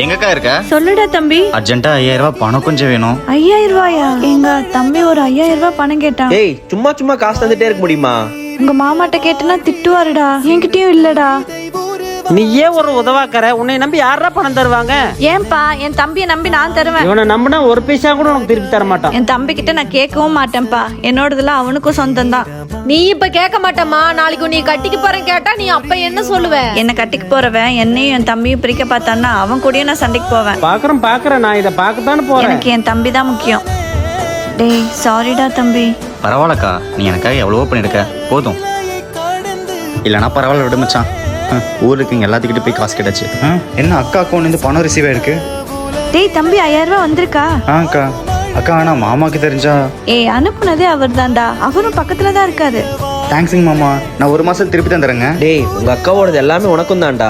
எங்கக்கா இருக்க? சொல்லுடா தம்பி. அர்ஜென்ட்டா 5000 ரூபாய் பணம் கொஞ்சம் வேணும். 5000 ரூபாயா? எங்க தம்பி ஒரு 5000 ரூபாய் பணம் கேட்டான். ஏய் சும்மா காசு தந்துட்டே இருக்க முடியுமா? உங்க மாமாட்ட கேட்டனா திட்டுவாருடா. என்கிட்டயும் இல்லடா. நீயே ஒரு உதவாக்கற, உன்னை நம்பி யாரா பணம் தருவாங்க? ஏன்பா என் தம்பியை நம்பி நான் தருவேன். இவனை நம்பினா ஒரு பைசா கூட உனக்கு திருப்பி தர மாட்டான். என் தம்பி கிட்ட நான் கேட்கவும் மாட்டேன்ப்பா. என்னோடதெல்லாம் அவனுக்கும் சொந்தம் தான். நீ இப்ப கேட்க மாட்டேம்மா. நாளைக்கு நீ கட்டிக்கு போறேன் கேட்டா நீ அப்ப என்ன சொல்லுவ? என்ன கட்டிக்கு போறவன் என்னையும் என் தம்பியும் பிரிக்க பார்த்தான்னா அவன் கூடயும் நான் சண்டைக்கு போவேன். பாக்குறேன் நான் இதை பார்க்கத்தானே போறேன். எனக்கு என் தம்பி தான் முக்கியம். டேய் சாரிடா தம்பி. பரவாயில்லக்கா, நீ எனக்காக எவ்வளவோ பண்ணிருக்க, போதும். இல்லைனா பரவாயில்ல விடு மச்சான். ஊர்ல இருக்கீங்க எல்லாத்துக்கிட்ட போய் காசு கேட்டாச்சு. என்ன அக்கா அக்கௌண்ட்லேருந்து பணம் ரிசீவ் ஆயிருக்கு? டேய் தம்பி 5000 ரூபாய் வந்திருக்கா? அக்கா அக்கா ஆனா மாமாக்கு தெரிஞ்சா? ஏய் அனுப்புனதே அவர் தான்டா. அவரும் பக்கத்துல தான் இருக்காரு. தேங்க்ஸுங்க மாமா, நான் 1 மாசம் திருப்பி தந்துடுறேங்க. டேய் உங்க அக்காவோடது எல்லாமே உனக்கும் தான்டா.